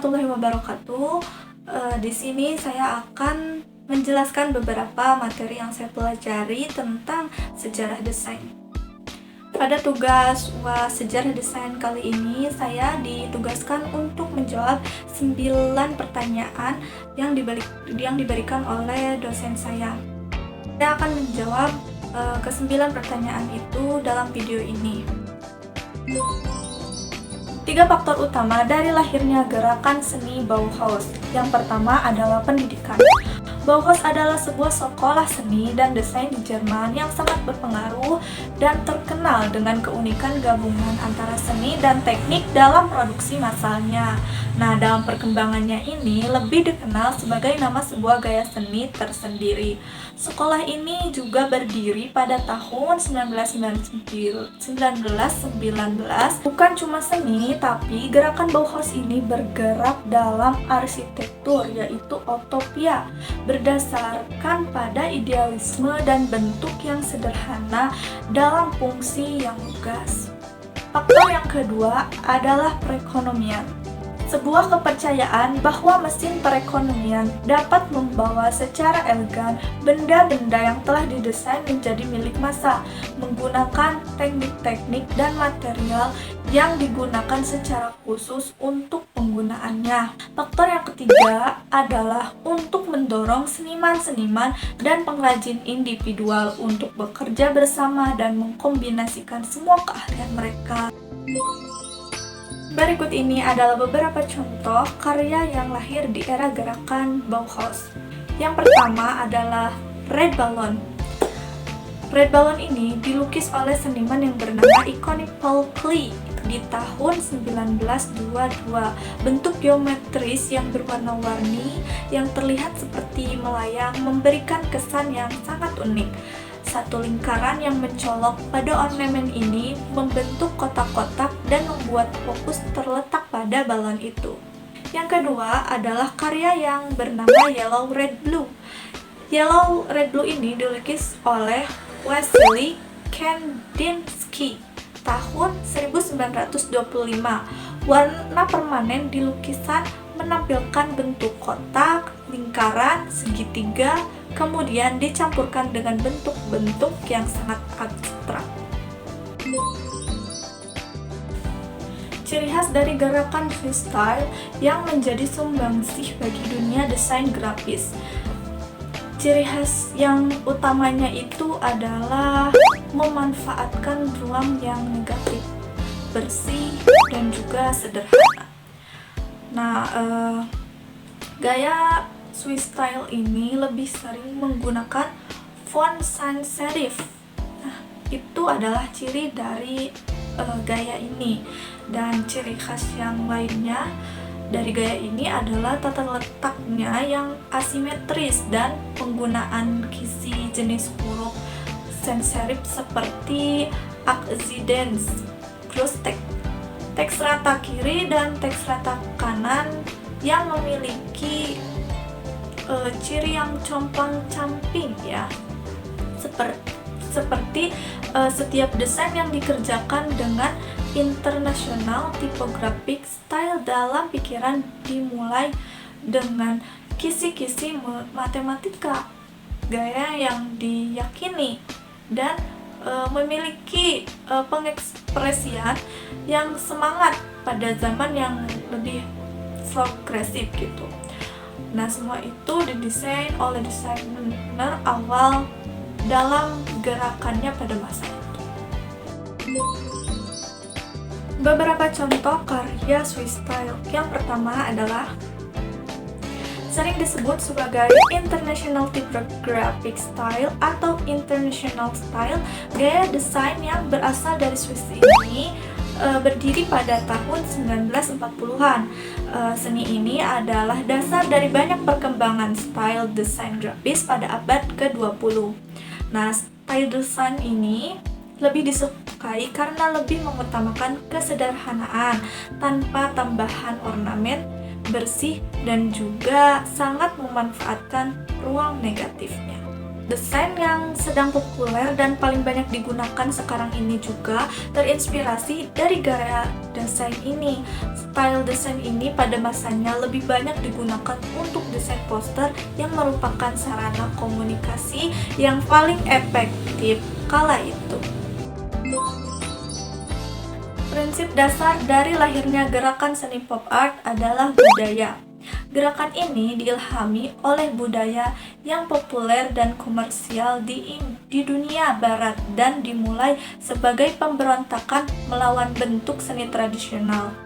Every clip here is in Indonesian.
warahmatullahi wabarakatuh. Di sini saya akan menjelaskan beberapa materi yang saya pelajari tentang sejarah desain. Pada tugas UAS sejarah desain kali ini, saya ditugaskan untuk menjawab 9 pertanyaan yang diberikan oleh dosen saya. Saya akan menjawab ke-9 pertanyaan itu dalam video ini. 3 faktor utama dari lahirnya gerakan seni Bauhaus. Yang pertama adalah pendidikan. Bauhaus adalah sebuah sekolah seni dan desain di Jerman yang sangat berpengaruh dan terkenal dengan keunikan gabungan antara seni dan teknik dalam produksi massalnya. Nah, dalam perkembangannya ini lebih dikenal sebagai nama sebuah gaya seni tersendiri. Sekolah ini juga berdiri pada tahun 1919. Bukan cuma seni, tapi gerakan Bauhaus ini bergerak dalam arsitektur, yaitu utopia, berdasarkan pada idealisme dan bentuk yang sederhana dalam fungsi yang lugas. Faktor yang kedua adalah perekonomian. Sebuah kepercayaan bahwa mesin perekonomian dapat membawa secara elegan benda-benda yang telah didesain menjadi milik massa, menggunakan teknik-teknik dan material yang digunakan secara khusus untuk penggunaannya. Faktor yang ketiga adalah untuk mendorong seniman-seniman dan pengrajin individual untuk bekerja bersama dan mengkombinasikan semua keahlian mereka. Berikut ini adalah beberapa contoh karya yang lahir di era gerakan Bauhaus. Yang pertama adalah Red Balloon. Red Balloon ini dilukis oleh seniman yang bernama ikonik Paul Klee di tahun 1922. Bentuk geometris yang berwarna-warni yang terlihat seperti melayang memberikan kesan yang sangat unik. Satu lingkaran yang mencolok pada ornamen ini membentuk kotak-kotak dan membuat fokus terletak pada balon itu. Yang kedua adalah karya yang bernama Yellow Red Blue. Yellow Red Blue ini dilukis oleh Wassily Kandinsky tahun 1925. Warna permanen di lukisan menampilkan bentuk kotak, lingkaran, segitiga, kemudian dicampurkan dengan bentuk-bentuk yang sangat abstrak. Ciri khas dari gerakan freestyle yang menjadi sumbangsih bagi dunia desain grafis. Ciri khas yang utamanya itu adalah memanfaatkan ruang yang negatif, bersih, dan juga sederhana. Nah, gaya Swiss style ini lebih sering menggunakan font sans serif. Nah, itu adalah ciri dari gaya ini. Dan ciri khas yang lainnya dari gaya ini adalah tata letaknya yang asimetris dan penggunaan kisi jenis huruf sans serif seperti accidents, terus teks rata kiri dan teks rata kanan yang memiliki ciri yang compang-camping ya, seperti setiap desain yang dikerjakan dengan international typographic style dalam pikiran dimulai dengan kisi-kisi matematika, gaya yang diyakini dan memiliki pengekspresian yang semangat pada zaman yang lebih progresif gitu. Nah, semua itu didesain oleh desainer awal dalam gerakannya pada masa itu. Beberapa contoh karya Swiss style. Yang pertama adalah sering disebut sebagai International Typographic Style atau International Style. Gaya desain yang berasal dari Swiss ini berdiri pada tahun 1940-an. Seni ini adalah dasar dari banyak perkembangan style desain grafis pada abad ke-20. Nah, style desain ini lebih disukai karena lebih mengutamakan kesederhanaan tanpa tambahan ornamen, bersih, dan juga sangat memanfaatkan ruang negatifnya. Desain yang sedang populer dan paling banyak digunakan sekarang ini juga terinspirasi dari gaya desain ini. Style desain ini pada masanya lebih banyak digunakan untuk desain poster yang merupakan sarana komunikasi yang paling efektif kala itu. Prinsip dasar dari lahirnya gerakan seni pop art adalah budaya. Gerakan ini diilhami oleh budaya yang populer dan komersial di dunia barat dan dimulai sebagai pemberontakan melawan bentuk seni tradisional.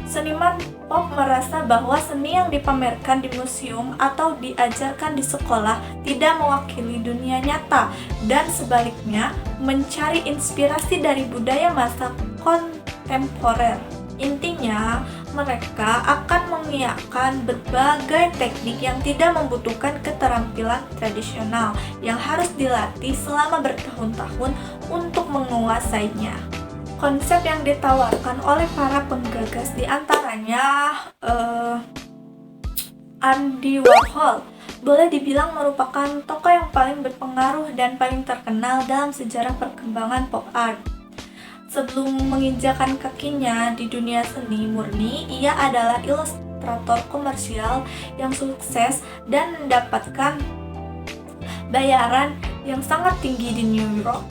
Seniman pop merasa bahwa seni yang dipamerkan di museum atau diajarkan di sekolah tidak mewakili dunia nyata, dan sebaliknya mencari inspirasi dari budaya masa kontemporer. Intinya, mereka akan mengiakan berbagai teknik yang tidak membutuhkan keterampilan tradisional yang harus dilatih selama bertahun-tahun untuk menguasainya. Konsep yang ditawarkan oleh para penggagas diantaranya Andy Warhol boleh dibilang merupakan tokoh yang paling berpengaruh dan paling terkenal dalam sejarah perkembangan pop art. Sebelum menginjakan kakinya di dunia seni murni, ia adalah ilustrator komersial yang sukses dan mendapatkan bayaran yang sangat tinggi di New York.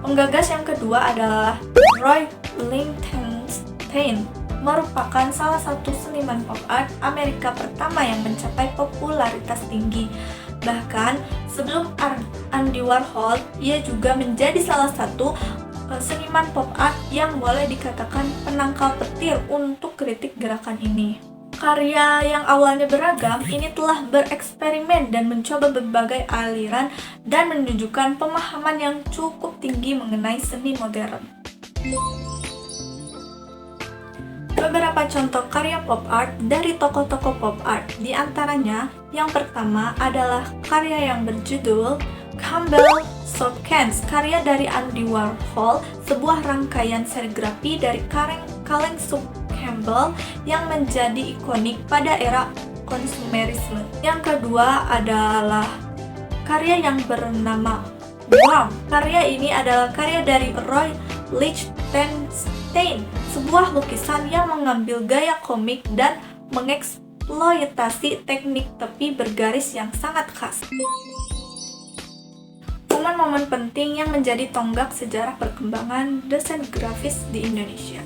Penggagas yang kedua adalah Roy Lichtenstein, merupakan salah satu seniman pop art Amerika pertama yang mencapai popularitas tinggi. Bahkan sebelum Andy Warhol, ia juga menjadi salah satu seniman pop art yang boleh dikatakan penangkal petir untuk kritik gerakan ini. Karya yang awalnya beragam ini telah bereksperimen dan mencoba berbagai aliran dan menunjukkan pemahaman yang cukup tinggi mengenai seni modern. Beberapa contoh karya pop art dari tokoh-tokoh pop art, di antaranya yang pertama adalah karya yang berjudul Campbell Soup Cans, karya dari Andy Warhol, sebuah rangkaian serigrafi dari kaleng sup Campbell yang menjadi ikonik pada era konsumerisme. Yang kedua adalah karya yang bernama Worm. Karya ini adalah karya dari Roy Lichtenstein, sebuah lukisan yang mengambil gaya komik dan mengeksploitasi teknik tepi bergaris yang sangat khas. Momen-momen penting yang menjadi tonggak sejarah perkembangan desain grafis di Indonesia.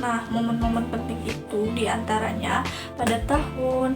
Nah, momen-momen penting itu diantaranya pada tahun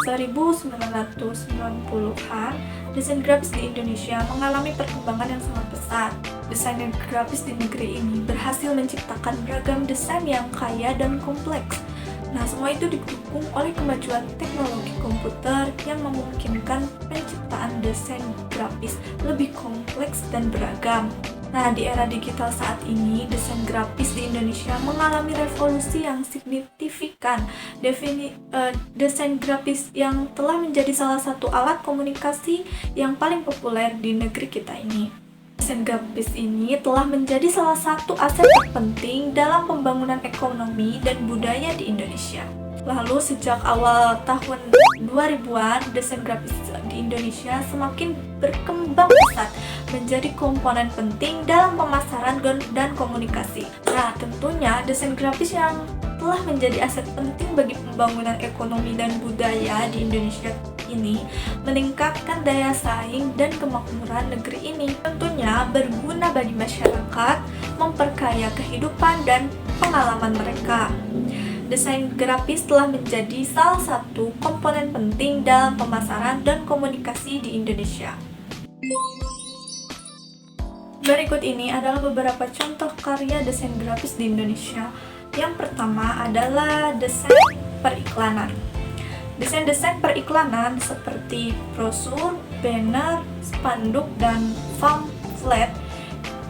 1990-an, desain grafis di Indonesia mengalami perkembangan yang sangat pesat. Desainer grafis di negeri ini berhasil menciptakan beragam desain yang kaya dan kompleks. Nah, semua itu didukung oleh kemajuan teknologi komputer yang memungkinkan penciptaan desain grafis lebih kompleks dan beragam. Nah, di era digital saat ini, desain grafis di Indonesia mengalami revolusi yang signifikan. Desain grafis yang telah menjadi salah satu alat komunikasi yang paling populer di negeri kita ini. Desain grafis ini telah menjadi salah satu aset terpenting dalam pembangunan ekonomi dan budaya di Indonesia. Lalu sejak awal tahun 2000-an, desain grafis di Indonesia semakin berkembang pesat menjadi komponen penting dalam pemasaran dan komunikasi. Nah, tentunya desain grafis yang telah menjadi aset penting bagi pembangunan ekonomi dan budaya di Indonesia ini meningkatkan daya saing dan kemakmuran negeri ini. Tentunya berguna bagi masyarakat, memperkaya kehidupan dan pengalaman mereka. Desain grafis telah menjadi salah satu komponen penting dalam pemasaran dan komunikasi di Indonesia. Berikut ini adalah beberapa contoh karya desain grafis di Indonesia. Yang pertama adalah desain periklanan. Desain-desain periklanan seperti brosur, banner, spanduk, dan pamflet,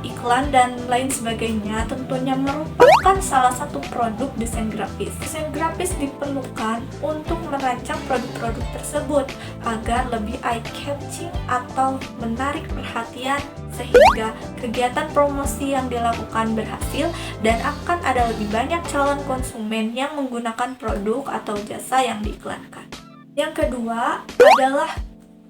iklan, dan lain sebagainya tentunya merupakan salah satu produk desain grafis. Desain grafis diperlukan untuk merancang produk-produk tersebut agar lebih eye-catching atau menarik perhatian, sehingga kegiatan promosi yang dilakukan berhasil dan akan ada lebih banyak calon konsumen yang menggunakan produk atau jasa yang diiklankan. Yang kedua adalah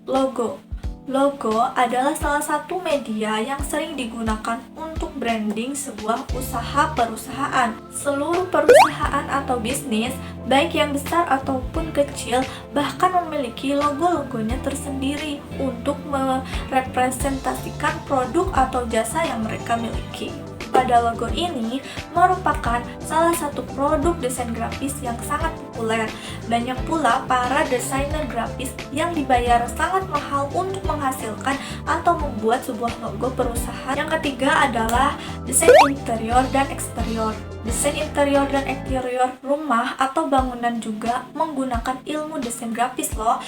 logo. Logo adalah salah satu media yang sering digunakan untuk branding sebuah usaha perusahaan. Seluruh perusahaan atau bisnis, baik yang besar ataupun kecil, bahkan memiliki logo-logonya tersendiri untuk merepresentasikan produk atau jasa yang mereka miliki. Pada logo ini merupakan salah satu produk desain grafis yang sangat populer. Banyak pula para desainer grafis yang dibayar sangat mahal untuk menghasilkan atau membuat sebuah logo perusahaan. Yang ketiga adalah desain interior dan eksterior. Desain interior dan eksterior rumah atau bangunan juga menggunakan ilmu desain grafis loh.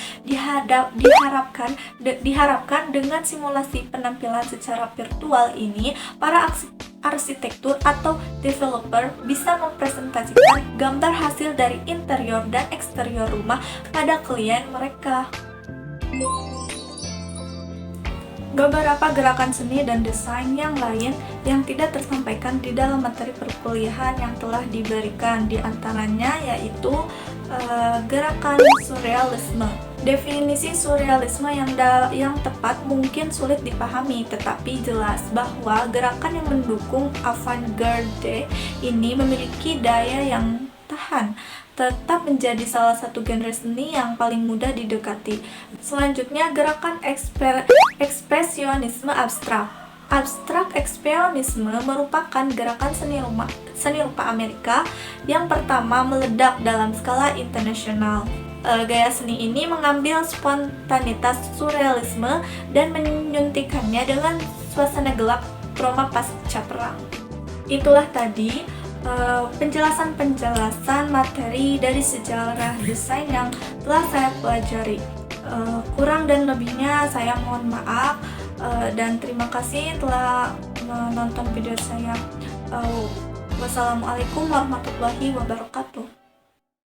Diharapkan dengan simulasi penampilan secara virtual ini, para arsitektur atau developer bisa mempresentasikan gambar hasil dari interior dan eksterior rumah pada klien mereka. Beberapa gerakan seni dan desain yang lain yang tidak tersampaikan di dalam materi perkuliahan yang telah diberikan, diantaranya yaitu gerakan surrealisme. Definisi surrealisme yang tepat mungkin sulit dipahami, tetapi jelas bahwa gerakan yang mendukung avant-garde ini memiliki daya yang tahan, tetap menjadi salah satu genre seni yang paling mudah didekati. Selanjutnya, gerakan ekspresionisme abstrak. Abstrak ekspresionisme merupakan gerakan seni rupa Amerika yang pertama meledak dalam skala internasional. Gaya seni ini mengambil spontanitas surrealisme dan menyuntikkannya dengan suasana gelap trauma pasca perang. Itulah tadi penjelasan materi dari sejarah desain yang telah saya pelajari. Kurang dan lebihnya saya mohon maaf, dan terima kasih telah menonton video saya. Wassalamualaikum warahmatullahi wabarakatuh.